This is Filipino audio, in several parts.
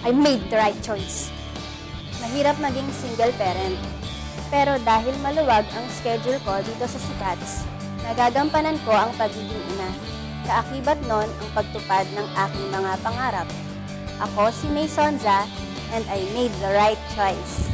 I made the right choice. Mahirap maging single parent. Pero dahil maluwag ang schedule ko dito sa Sikats, nagagampanan ko ang pagiging ina. Kaakibat nun ang pagtupad ng aking mga pangarap. Ako si May Sonza, and I made the right choice.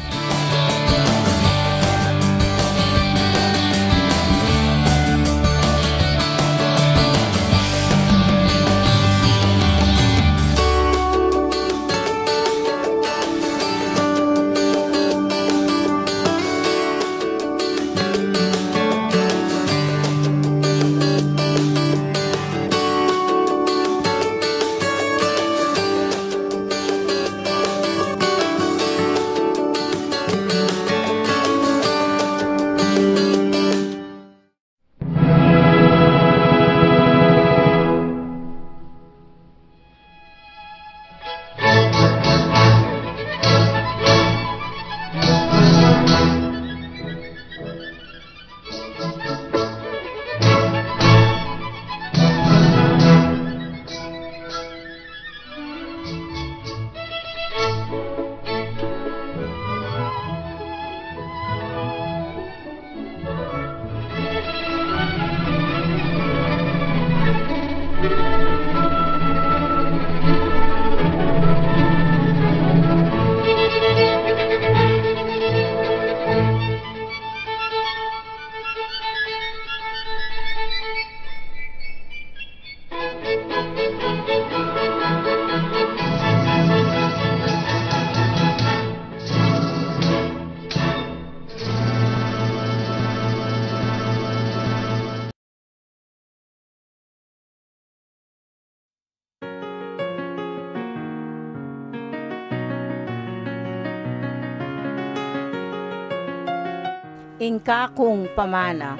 Ing kakong pamana,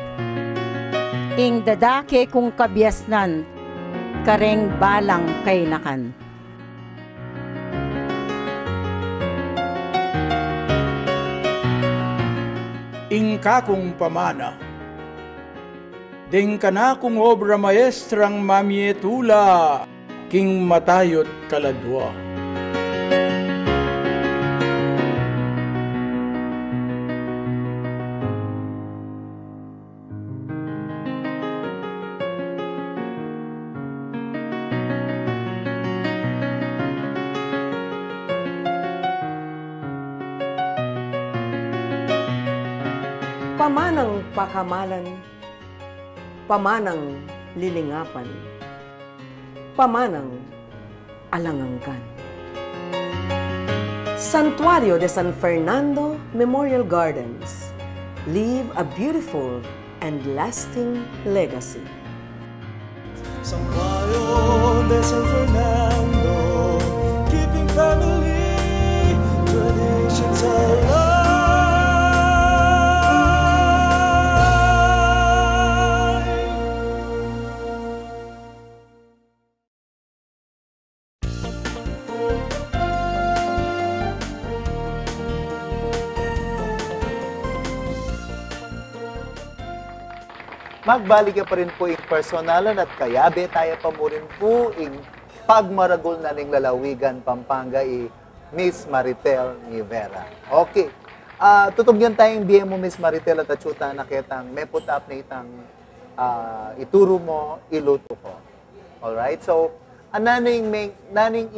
ing dadake kung kabyasnan, kareng balang kainakan. Ing kakong pamana, ding kana kung obra maestrang mamietula, king matayot kaladwa. Pamanang pakamalan, pamanang lilingapan, pamanang alangangkan. Santuario de San Fernando Memorial Gardens, leave a beautiful and lasting legacy. Santuario de San Fernando, keeping family traditions alive. Magbalik ka pa rin po ing personalan at kayabe tayo pa mo rin po ing pagmaragol na ning lalawigan Pampanga Miss Maritel Rivera. Okay. Tutugyan tayong biye mo Miss Maritel at achuta na kitang may put up na itang ituro mo, iluto ko. Alright? So, naning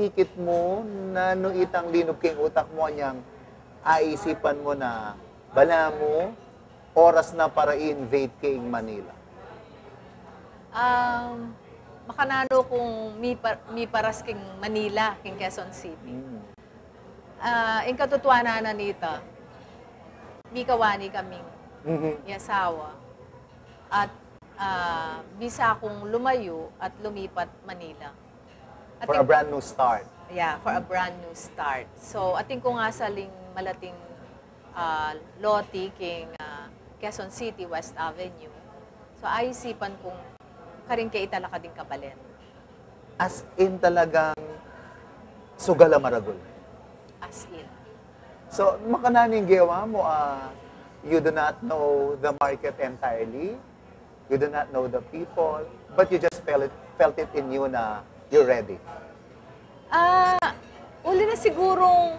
ikit mo, nano itang linog king utak mo niyang aisipan mo na bala mo, oras na para i-invade king Manila? Makanano kung mi paras king Manila, king Quezon City. Ing katutuanan na nita, mi kawani kaming yasawa. At bisa akong lumayo at lumipat Manila. For a brand new start. Yeah, for a brand new start. So, ating ko nga saling malating loti king Quezon City, West Avenue. So, aisipan kong karing kay italaka din kabalen. As in talagang sugala maragol. As in. So, makananing gawa mo, you do not know the market entirely, you do not know the people, but you just felt it in you na you're ready. Uli na na sigurong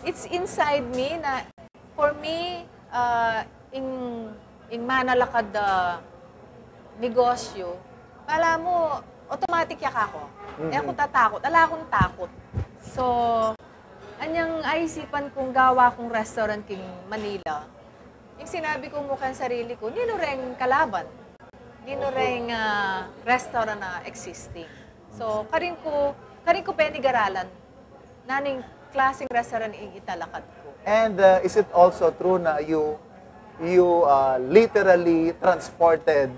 it's inside me na for me, in manalakad negosyo, pala mo, automatic yak ako. Eh ako tatakot. Ala akong takot. So, anyang aisipan kong gawa kong restaurant king Manila. Yung sinabi ko mukhang sarili ko, nino ring kalaban. Nino ring restaurant na existing. So, karin ko penigaralan. Naning klaseng restaurant yung italakad ko. And is it also true na you literally transported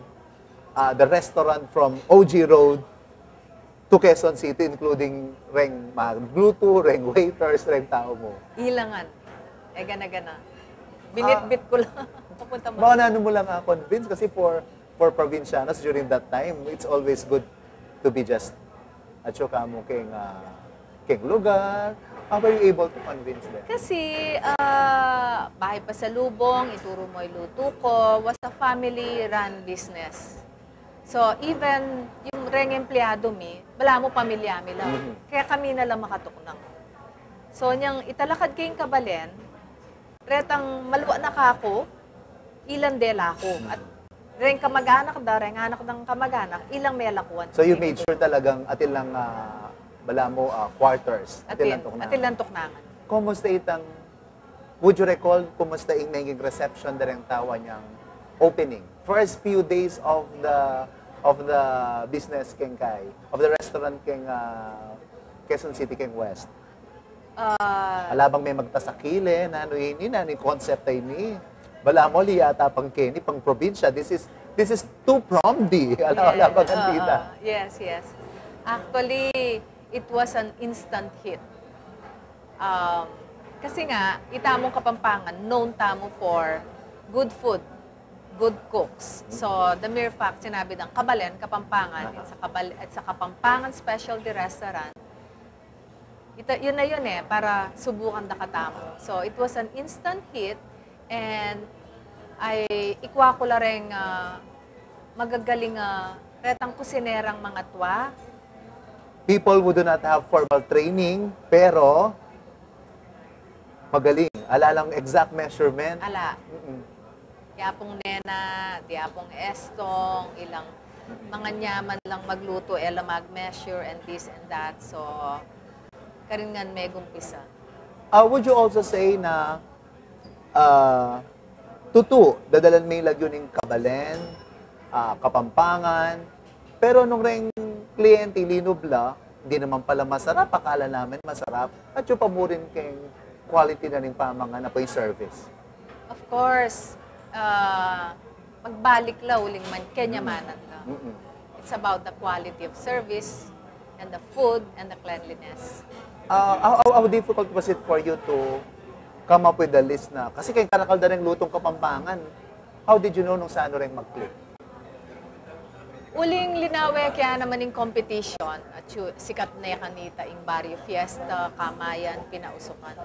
the restaurant from OG Road to Quezon City, including reng magluto, reng waiters, reng tao mo? Ilangan. Gana-gana. Binitbit ko lang. Papunta mo. Baka na mo lang convince kasi for provincianos during that time, it's always good to be just at syoka mo keng lugar. How were you able to convince them? Kasi bahay pa sa lubong, ituro mo yung luto ko, was a family-run business. So even yung reng empleyado mi, wala mo pamilya mi lang. Kaya kami na lang makatuknang. So niyang italakad kayong kabalen, retang malwa na kako, ilan dela ko. At reng kamag-anak da, reng anak ng kamag-anak, ilang may lakuan. So you made sure talagang atin lang bala mo quarters. Atin lang tuknangan. Kumusta itang, would you recall, kumusta yung naging reception na rin tawa niyang opening? First few days of the business kay of the restaurant kay Quezon City kay West. Alabang may magtasakile, na ni concept ay ni. Bala mo liyata pang Kenny, pang probinsya. This is too promdi. Alabang antita. Yes. Actually, it was an instant hit. Kasi nga, itamong Kapampangan, known tamo for good food, good cooks. So, the mere fact, sinabi ng Kabalen, Kapampangan, at sa Kapampangan Specialty Restaurant, yun na yun para subukan da katamo. So, it was an instant hit, and ikwa ko la rin magagaling retang kusinerang mga twa. People who do not have formal training, pero magaling. Alalang exact measurement. Ala. Diapong nena, diapong estong, ilang mga nyaman lang magluto, mag-measure and this and that. So, karingan may gumpisa. Would you also say na dadalan may lagyo ng Kabalen, Kapampangan, pero nung ring kliyente linubla, hindi naman pala masarap, akala namin masarap, at yung pamurin keng quality na rin pamanga na po yung service. Of course, magbalik la uling man, kenyamanan la. It's about the quality of service, and the food, and the cleanliness. How difficult was it for you to come up with the list na, kasi kay karakal na rin lutong Kapampangan, how did you know nung saan rin mag-click? Uling linawe kaya naman yung competition at sikat na kanita yung Barrio Fiesta, Kamayan, Pinausukan.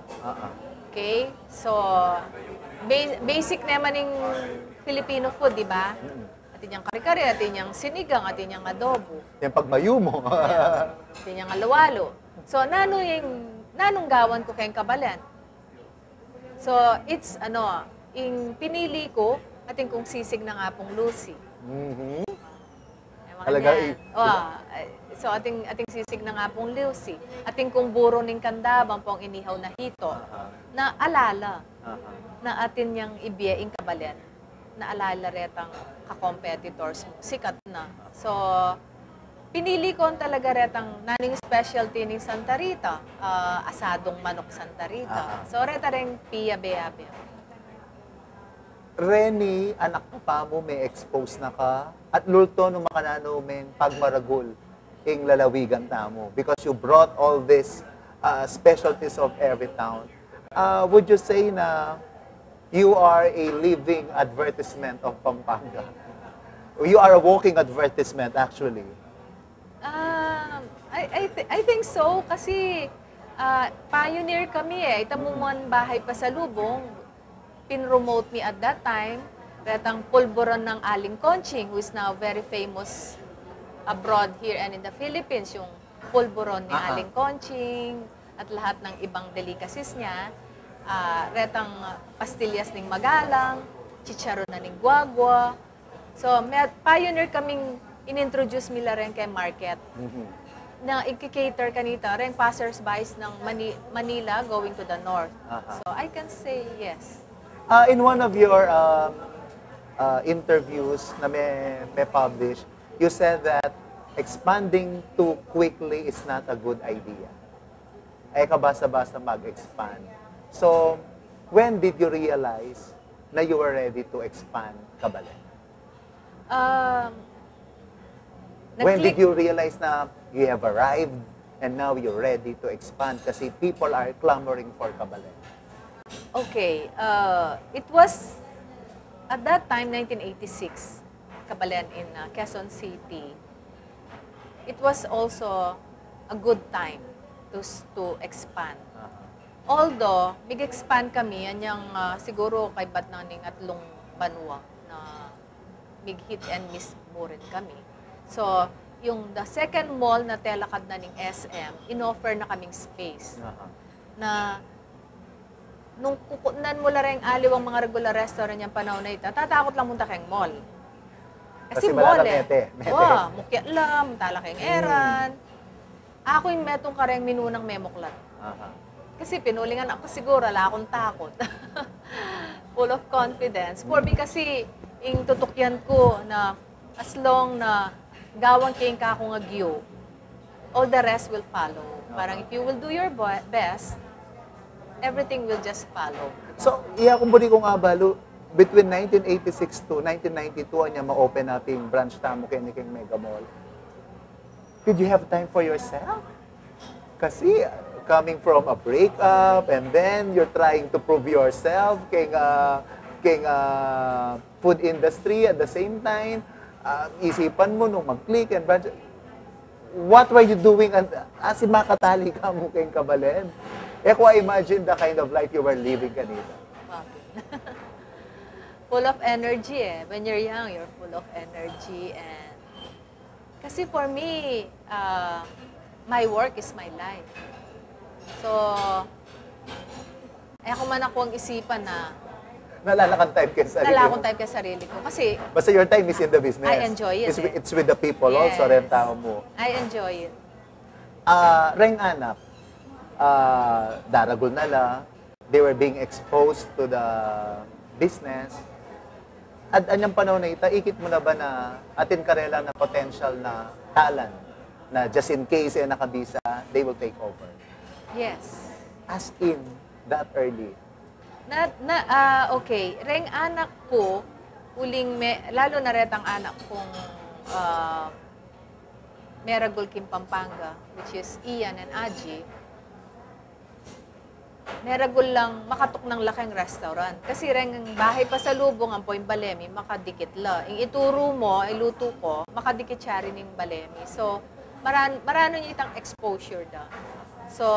Okay? So, basic naman yung Filipino food, di ba? Atin yung kare-kare, atin yung sinigang, atin yung adobo. Yung pagmayu mo. Atin yung alawalo. So, nanong gawan ko kayong Kabalen? So, it's yung pinili ko, ating kung sisig na nga pong Lucy. Talaga so ating sisig na nga pong Lucy. Ating kung buro ning kandabang pong inihaw na hito. Na alala. Na atin yang ibiya ing Kabalen. Na alala retang ka-competitors mo. Sikat na. So, pinili ko talaga retang naning specialty ni Santa Rita. Asadong manok Santa Rita. So, reta rin piya-beya-beya. Reni, anak pa mo may expose na ka at lulto nung makanano men pagmaragul ing lalawigan tamo because you brought all these specialties of every town. Would you say na you are a living advertisement of Pampanga? You are a walking advertisement actually. I think so kasi pioneer kami Itamo mo bahay pa sa lubong. Pin-remote me at that time, retang pulburon ng Aling Conching, who is now very famous abroad here and in the Philippines, yung pulburon ni Aling Conching, at lahat ng ibang delicacies niya. Retang pastillas ning magalang, chicharon na ning guagua. So, may pioneer kaming inintroduce nila rin kay market. Na i-cater kanita rin passers-by ng Manila going to the north. So, I can say yes. In one of your interviews na may publish, you said that expanding too quickly is not a good idea. Ay kabasa-basa mag-expand. So, when did you realize na you were ready to expand Kabalen? When did you realize na you have arrived and now you're ready to expand kasi people are clamoring for Kabalen? Okay. It was, at that time, 1986, Kabalen in Quezon City. It was also a good time to expand. Although, big-expand kami, anyang siguro kay Batnaning at Long Banwa na big-hit and miss mo rin kami. So, yung the second mall na telakad na ng SM, in-offer na kaming space. Na, nung kukunan mo lang rin aliw ang mga regular restaurant niyang panahon na ito, tatakot lang munta kayong mall. Kasi mall mete. Wow, mukya lang, talakeng eran. Ako yung metong kareng minunang memoklat. Kasi pinulingan ako siguro, wala akong takot. Full of confidence. For me kasi, yung tutukyan ko na as long na gawang king ka akong agyo, all the rest will follow. Parang if you will do your best, everything will just follow. So, iya kung buli ko nga balo, between 1986 to 1992, anya ma-open natin branch tamo kay King Mega Mall. Did you have time for yourself? Kasi, coming from a breakup, and then you're trying to prove yourself kay food industry at the same time, isipan mo nung mag-click and branch. What were you doing? As makatali ka mo kay Kabalen? Ko imagine the kind of life you were living kanina. Full of energy eh. When you're young, you're full of energy. And kasi for me, my work is my life. So, kung man ako ang isipan na Nalalakang type ka sa sarili. Nalalakang type ka sa sarili ko. Kasi basta your time is in the business. I enjoy it. It's with the people yes. also, rin tao mo. I enjoy it. Reng anak, daragol na la, they were being exposed to the business. At anyang panahon na ita, ikit mo na ba na atin karela na potential na talent na just in case nakabisa, they will take over? Yes. As in, that early. Okay. Reng anak ko, lalo na retang anak kong Meragul Kim Pampanga, which is Ian and Aji, Meragul lang makatok ng laking restaurant. Kasi reng bahay pa sa lubong ang Point Balemi, makadikit la. Yung ituro mo, iluto ko, makadikit siya rin yung Balemi. So, marano niya itang exposure da. So,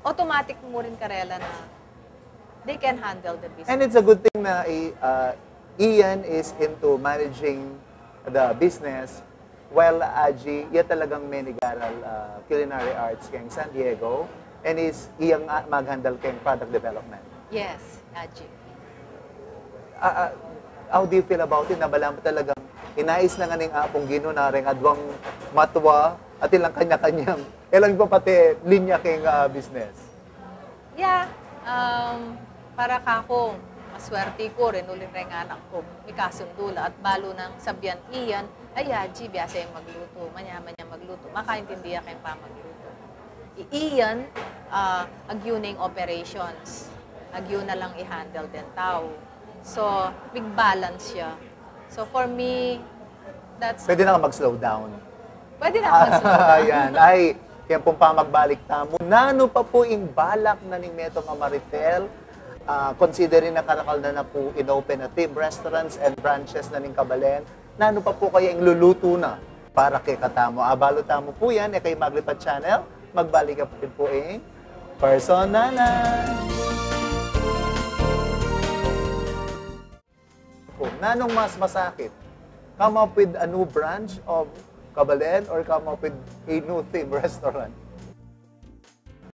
automatic mo rin karela na they can handle the business. And it's a good thing na Ian is into managing the business while Aji, iya talagang may nag-aral culinary arts kayong San Diego and is iyang mag-handle kayong product development. Yes, Aji. How do you feel about it? Nabala mo talagang inais na nga ning apong Gino na rin adwang matwa at ilang kanya-kanyang ilang pa pati linya kayong business. Yeah. Para kako, maswerte ko rin ulit rin anak ko. May kasundula at balo ng sabyan iyan, ay Aji, biyasa yung magluto. Manyaman niya magluto. Makaintindihan kayo pa magluto. Iyan, agyuning operations. Agyo na lang i-handle din tao. So, big balance siya. So, for me, that's... Pwede na ka mag-slow down. Pwede na ako mag-slow down. Ayan. Ay, kaya pong pamagbalik tamo. Nano pa po yung balak na ni Metong Amaritel? Considering na karakal na po in-open na team restaurants and branches na ning Kabalen, nano pa po kaya yung luluto na para kay katamo? Abalo tamo po yan, kay Maglipat Channel. Magbalik ka po yung Personalan. Nanong mas masakit? Come up with a new branch of Kabalen or come up with a new theme restaurant?